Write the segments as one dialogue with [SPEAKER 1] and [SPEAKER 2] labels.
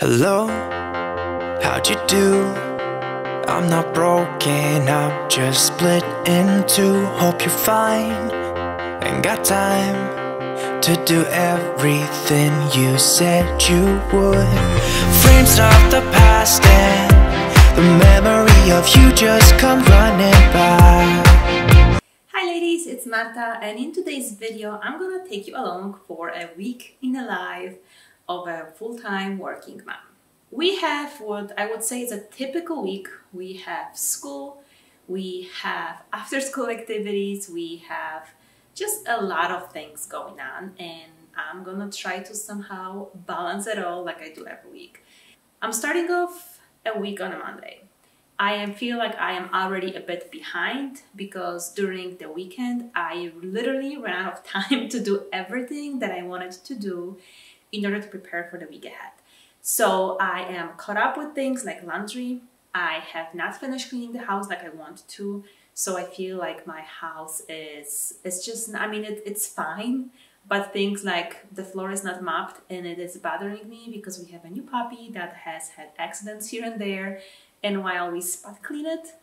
[SPEAKER 1] Hello, how'd you do? I'm not broken, I'm just split in two. Hope you're fine and got time to do everything you said you would. Frames of the past and the memory of you just come running by.
[SPEAKER 2] Hi ladies, it's Marta, and in today's video I'm gonna take you along for a week in the life of a full-time working mom. We have what I would say is a typical week. We have school, we have after-school activities, we have just a lot of things going on, and I'm gonna try to somehow balance it all like I do every week. I'm starting off a week on a Monday. I feel like I am already a bit behind because during the weekend I literally ran out of time to do everything that I wanted to do in order to prepare for the week ahead. So I am caught up with things like laundry. I have not finished cleaning the house like I want to. So I feel like my house is just, I mean, it's fine, but things like the floor is not mopped and it is bothering me because we have a new puppy that has had accidents here and there. And while we spot clean it,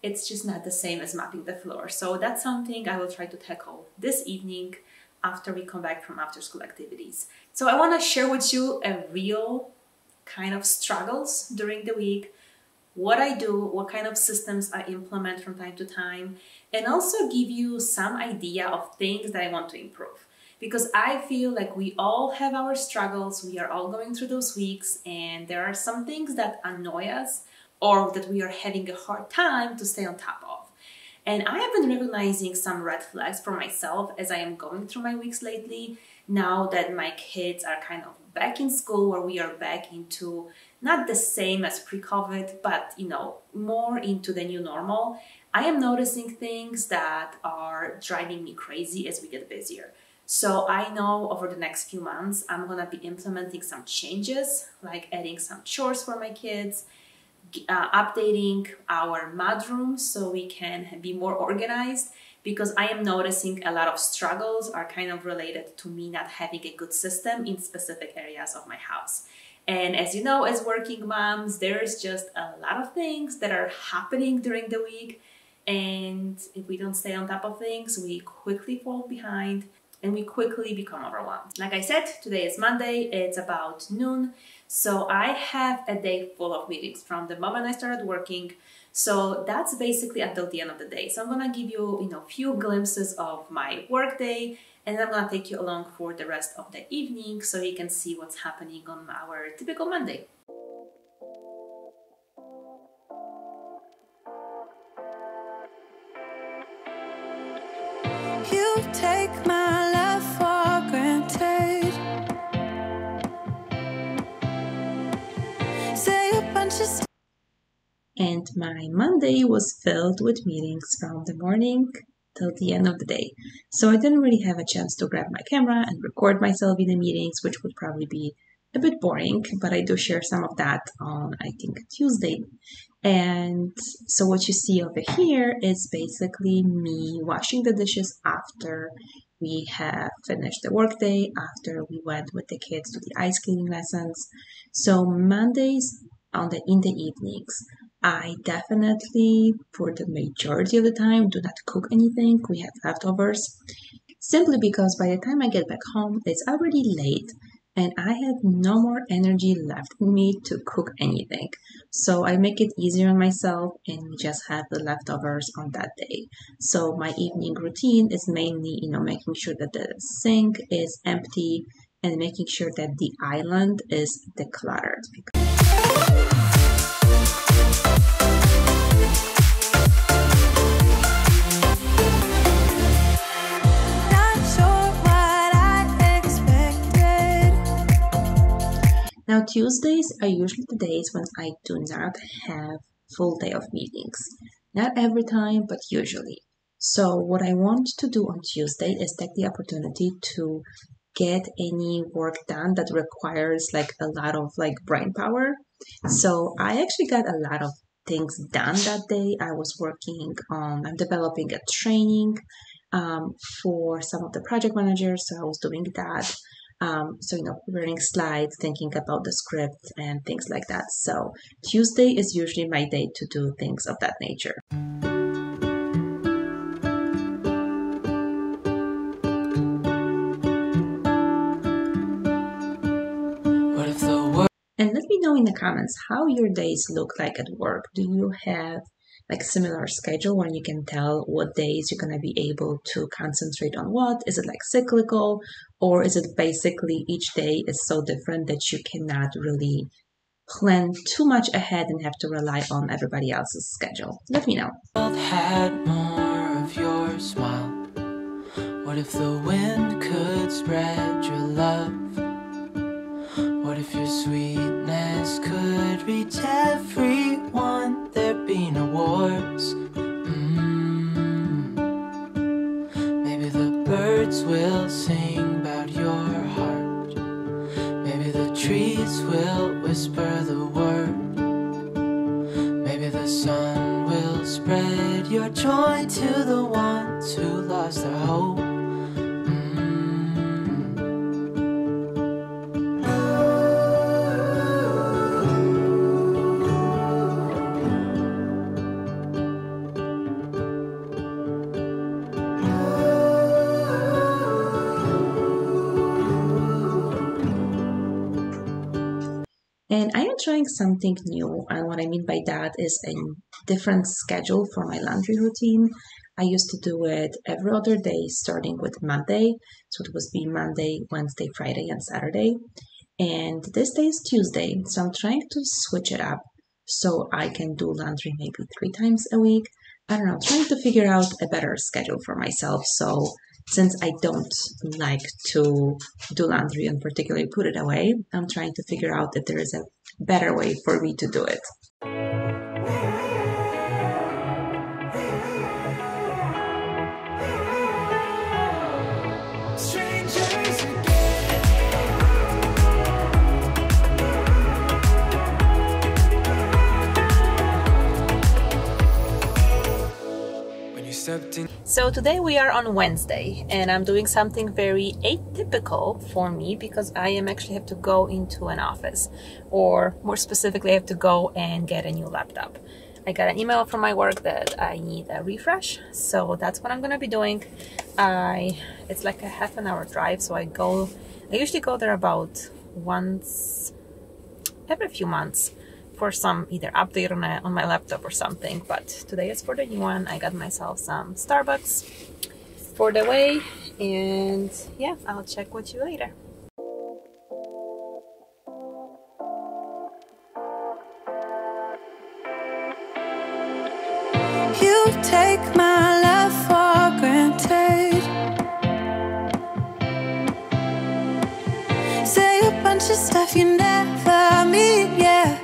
[SPEAKER 2] it's just not the same as mopping the floor. So that's something I will try to tackle this evening after we come back from after school activities. So I want to share with you a real kind of struggles during the week, what I do, what kind of systems I implement from time to time, and also give you some idea of things that I want to improve. Because I feel like we all have our struggles, we are all going through those weeks, and there are some things that annoy us or that we are having a hard time to stay on top of. And I have been recognizing some red flags for myself as I am going through my weeks lately, now that my kids are kind of back in school, or we are back into not the same as pre-COVID, but more into the new normal. I am noticing things that are driving me crazy as we get busier. So I know over the next few months, I'm gonna be implementing some changes, like adding some chores for my kids, updating our mudroom so we can be more organized, because I am noticing a lot of struggles are kind of related to me not having a good system in specific areas of my house. And as you know, as working moms, there's just a lot of things that are happening during the week, and if we don't stay on top of things, we quickly fall behind and we quickly become overwhelmed. Like I said, today is Monday, it's about noon, so I have a day full of meetings from the moment I started working. So that's basically until the end of the day. So I'm gonna give you, a few glimpses of my work day, and I'm gonna take you along for the rest of the evening so you can see what's happening on our typical Monday.
[SPEAKER 1] You take my love for granted. Say a bunch of
[SPEAKER 2] And my Monday was filled with meetings from the morning till the end of the day. So I didn't really have a chance to grab my camera and record myself in the meetings, which would probably be a bit boring, but I do share some of that on, I think, Tuesday. And so what you see over here is basically me washing the dishes after we have finished the workday, after we went with the kids to the ice skating lessons. So Mondays in the evenings, I definitely, for the majority of the time, do not cook anything. We have leftovers, simply because by the time I get back home, it's already late and I have no more energy left in me to cook anything. So I make it easier on myself and we just have the leftovers on that day. So my evening routine is mainly, making sure that the sink is empty and making sure that the island is decluttered. Now, Tuesdays are usually the days when I do not have full day of meetings. Not every time, but usually. So what I want to do on Tuesday is take the opportunity to get any work done that requires like a lot of brain power. So I actually got a lot of things done that day. I'm developing a training for some of the project managers. So I was doing that.
[SPEAKER 3] So, you know, preparing slides, thinking about the script and things like that. So Tuesday is usually my day to do things of that nature. And let me know in the comments how your days look like at work. Do you have like a similar schedule when you can tell what days you're going to be able to concentrate on what? Is it like cyclical, or is it basically each day is so different that you cannot really plan too much ahead and have to rely on everybody else's schedule? Let me know.
[SPEAKER 1] Had more of your smile. What if the wind could spread your love? What if your sweetness could reach everyone? There'd be no wars. Maybe the birds will sing about your heart. Maybe the trees will whisper the word. Maybe the sun will spread your joy to the ones who lost their hope.
[SPEAKER 3] And I am trying something new, and what I mean by that is a different schedule for my laundry routine. I used to do it every other day, starting with Monday. So it would be Monday, Wednesday, Friday, and Saturday. And this day is Tuesday, so I'm trying to switch it up so I can do laundry maybe 3 times a week. I don't know, trying to figure out a better schedule for myself. So since I don't like to do laundry and particularly put it away, I'm trying to figure out if there is a better way for me to do it.
[SPEAKER 2] So today we are on Wednesday, and I'm doing something very atypical for me because I actually have to go into an office, or more specifically I have to go and get a new laptop. I got an email from my work that I need a refresh, so that's what I'm gonna be doing. It's like a half an hour drive, so I usually go there about once every few months for some either update on my laptop or something, but today is for the new one. I got myself some Starbucks for the way, and yeah, I'll check with you later.
[SPEAKER 1] You take my love for granted. Say a bunch of stuff you never mean, yeah.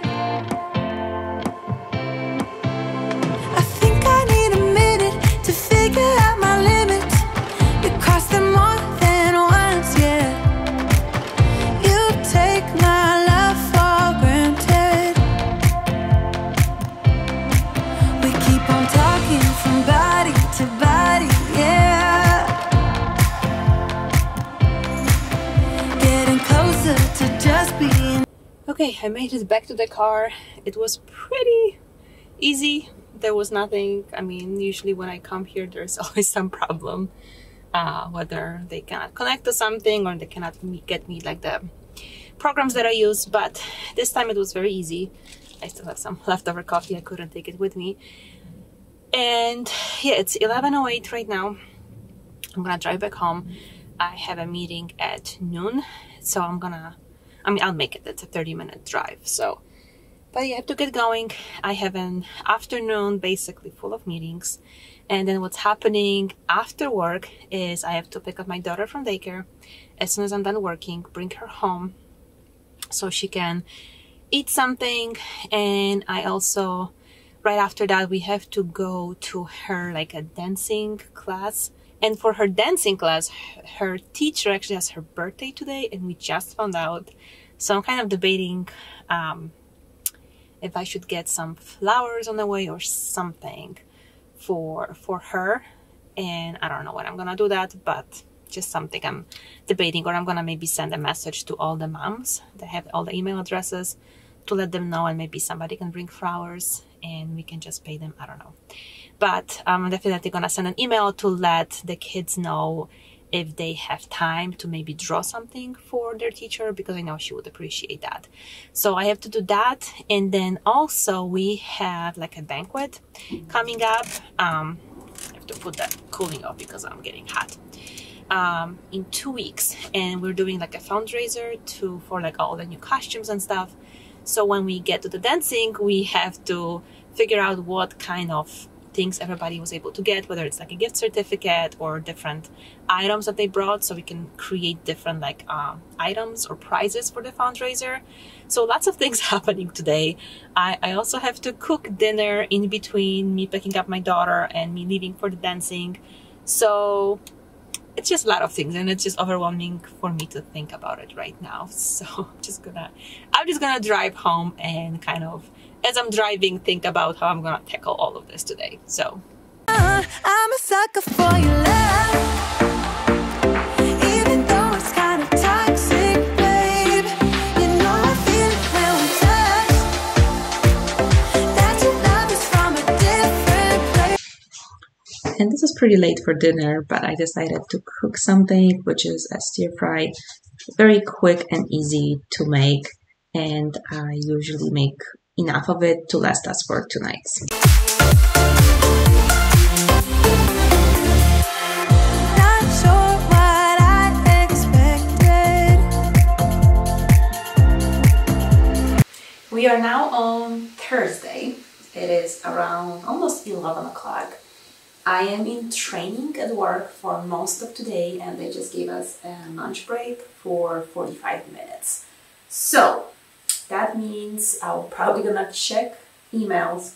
[SPEAKER 2] Okay, I made it back to the car. It was pretty easy. There was nothing, I mean, usually when I come here, there's always some problem. Whether they cannot connect to something or they cannot get me like the programs that I use, but this time it was very easy. I still have some leftover coffee, I couldn't take it with me. And yeah, it's 11:08 right now. I'm gonna drive back home. I have a meeting at noon, so I'll make it. It's a 30-minute drive, so, but you have to get going. I have an afternoon basically full of meetings, and then what's happening after work is I have to pick up my daughter from daycare as soon as I'm done working, bring her home so she can eat something, and I also, right after that, we have to go to her like a dancing class. And for her dancing class, her teacher actually has her birthday today, and we just found out. So I'm kind of debating if I should get some flowers on the way or something for her. And I don't know when I'm gonna do that, but just something I'm debating, or I'm gonna maybe send a message to all the moms that have all the email addresses to let them know, and maybe somebody can bring flowers and we can just pay them. I don't know. But I'm definitely gonna send an email to let the kids know if they have time to maybe draw something for their teacher, because I know she would appreciate that. So I have to do that. And then also we have like a banquet coming up. I have to put that cooling off because I'm getting hot. In 2 weeks, and we're doing like a fundraiser for like all the new costumes and stuff. So when we get to the dancing, we have to figure out what kind of things everybody was able to get, whether it's like a gift certificate or different items that they brought, so we can create different like items or prizes for the fundraiser. So lots of things happening today. I also have to cook dinner in between me picking up my daughter and me leaving for the dancing. So it's just a lot of things, and it's just overwhelming for me to think about it right now. So I'm just gonna drive home and kind of, as I'm driving, think about how I'm gonna tackle all of this today. So
[SPEAKER 1] I'm a sucker for your love, even though it's kind of toxic, babe. You know I feel it when we touch, that your love is from a different place.
[SPEAKER 3] And this is pretty late for dinner, but I decided to cook something, which is a stir fry. Very quick and easy to make, and I usually make enough of it to last us for 2 nights.
[SPEAKER 1] Not sure what I expected.
[SPEAKER 2] we are now on Thursday. It is around almost 11 o'clock. I am in training at work for most of today, and they just gave us a lunch break for 45 minutes. So that means I'm probably gonna check emails,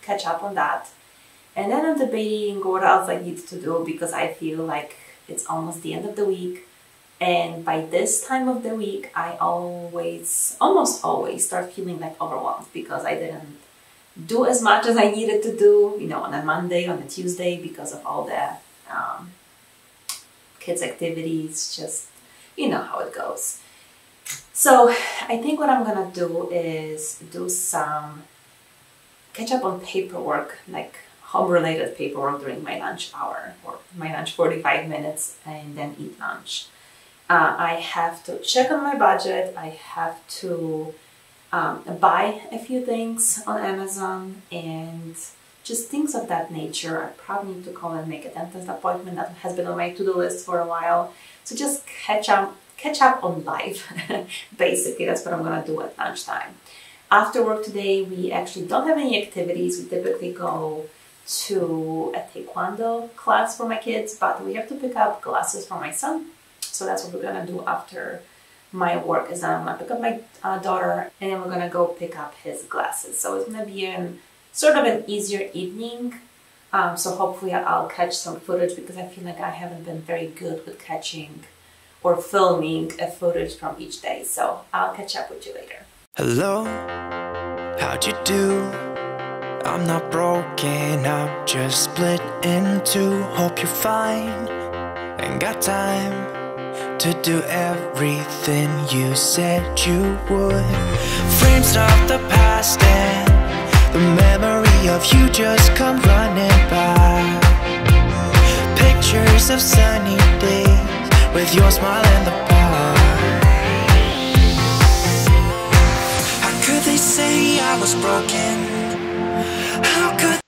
[SPEAKER 2] catch up on that. And then I'm debating what else I need to do, because I feel like it's almost the end of the week. And by this time of the week, I almost always start feeling like overwhelmed because I didn't do as much as I needed to do, you know, on a Monday, on a Tuesday, because of all the kids' activities. Just, you know how it goes. So I think what I'm gonna do is do some catch up on paperwork, like home-related paperwork during my lunch hour, or my lunch 45 minutes, and then eat lunch. I have to check on my budget. I have to buy a few things on Amazon and just things of that nature. I probably need to call and make a dentist appointment. That has been on my to-do list for a while. So just catch up on life. Basically, that's what I'm gonna do at lunchtime. After work today, we actually don't have any activities. We typically go to a taekwondo class for my kids, but we have to pick up glasses for my son. So that's what we're gonna do after my work is done. I'm gonna pick up my daughter, and then we're gonna go pick up his glasses. So it's gonna be sort of an easier evening. So hopefully I'll catch some footage, because I feel like I haven't been very good with catching or filming a footage from each day. So I'll catch up with you later.
[SPEAKER 1] Hello, how'd you do? I'm not broken, I'm just split in two. Hope you're fine, ain't got time to do everything you said you would. Frames of the past and the memory of you just come running by. Pictures of sunny days with your smile in the bar. How could they say I was broken? How could...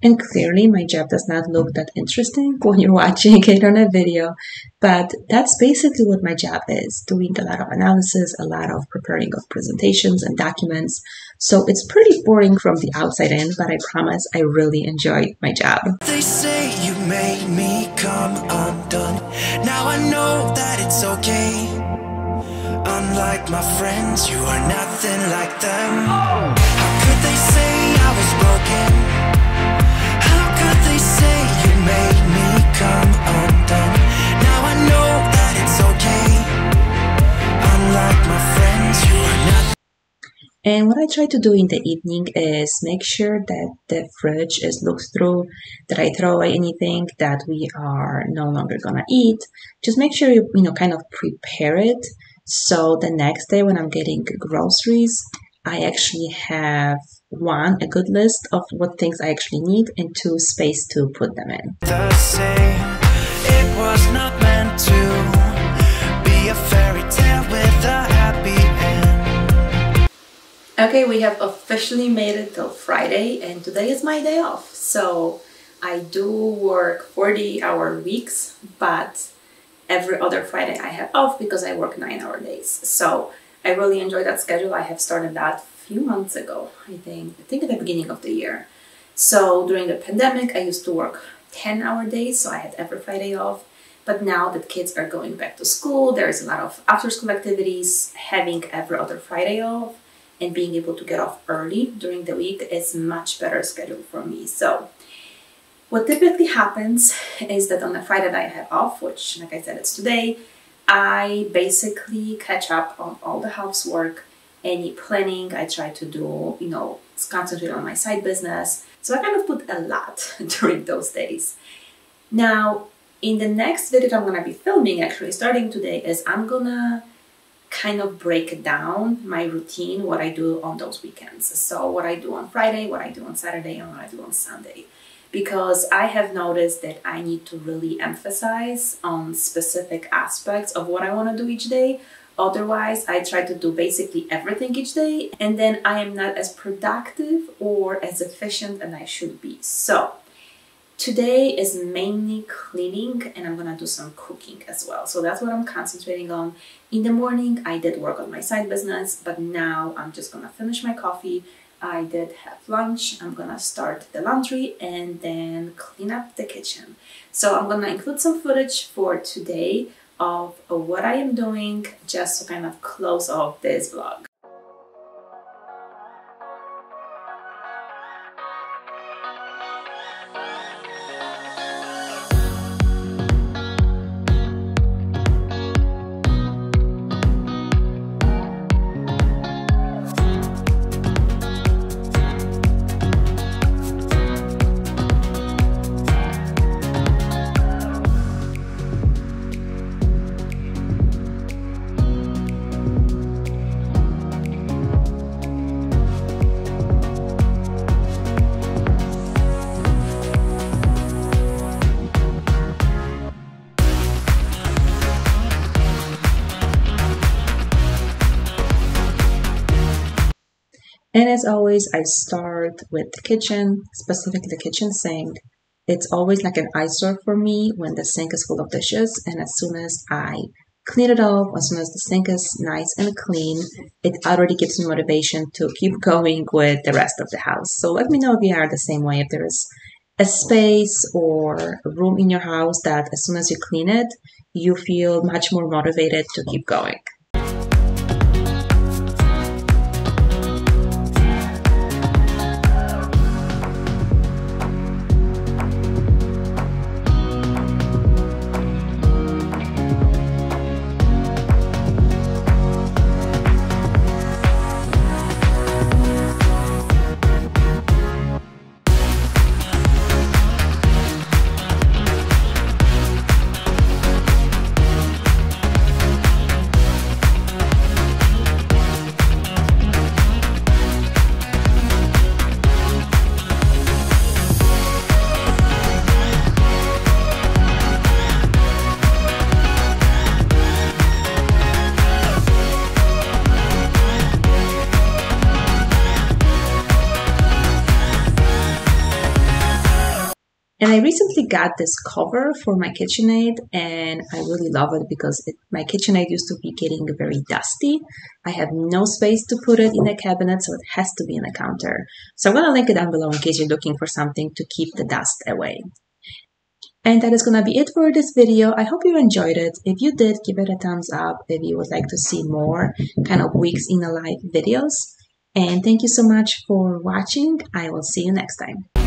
[SPEAKER 3] And clearly my job does not look that interesting when you're watching it on a video, but that's basically what my job is, doing a lot of analysis, a lot of preparing of presentations and documents. So it's pretty boring from the outside in, but I promise I really enjoy my job.
[SPEAKER 1] They say you made me come undone. Now I know that it's okay. Unlike my friends, you are nothing like them. How could they say I was broken? They say you made me come undone. Now I know that it's okay. Unlike my friends, you are not.
[SPEAKER 3] And what I try to do in the evening is make sure that the fridge is looked through, that I throw away anything that we are no longer gonna eat. Just make sure you kind of prepare it, so the next day when I'm getting groceries, I actually have one, a good list of what things I actually need, and two, space to put them in.
[SPEAKER 1] The same, it was not meant to be a fairy tale with a happy end.
[SPEAKER 2] Okay, we have officially made it till Friday, and today is my day off. So I do work 40-hour weeks, but every other Friday I have off because I work 9-hour days. So I really enjoy that schedule. I have started that a few months ago, I think at the beginning of the year. So during the pandemic, I used to work 10-hour days, so I had every Friday off. But now that kids are going back to school, there's a lot of after-school activities. Having every other Friday off and being able to get off early during the week is much better schedule for me. So what typically happens is that on the Friday that I have off, which like I said, it's today, I basically catch up on all the housework, any planning I try to do, concentrate on my side business. So I kind of put a lot during those days. Now, in the next video that I'm gonna be filming, actually starting today, is I'm gonna kind of break down my routine, what I do on those weekends. So what I do on Friday, what I do on Saturday, and what I do on Sunday. Because I have noticed that I need to really emphasize on specific aspects of what I want to do each day. Otherwise, I try to do basically everything each day, and then I am not as productive or as efficient as I should be. So today is mainly cleaning, and I'm gonna do some cooking as well. So that's what I'm concentrating on. In the morning, I did work on my side business, but now I'm just gonna finish my coffee. I did have lunch. I'm gonna start the laundry and then clean up the kitchen. So I'm gonna include some footage for today of what I am doing, just to kind of close off this vlog.
[SPEAKER 3] And as always, I start with the kitchen, specifically the kitchen sink. It's always like an eyesore for me when the sink is full of dishes, and as soon as I clean it off, as soon as the sink is nice and clean, it already gives me motivation to keep going with the rest of the house. So let me know if you are the same way, if there is a space or a room in your house that as soon as you clean it, you feel much more motivated to keep going. And I recently got this cover for my KitchenAid, and I really love it because my KitchenAid used to be getting very dusty. I had no space to put it in a cabinet, so it has to be in a counter. So I'm going to link it down below in case you're looking for something to keep the dust away. And that is going to be it for this video. I hope you enjoyed it. If you did, give it a thumbs up if you would like to see more kind of weeks in a life videos. And thank you so much for watching. I will see you next time.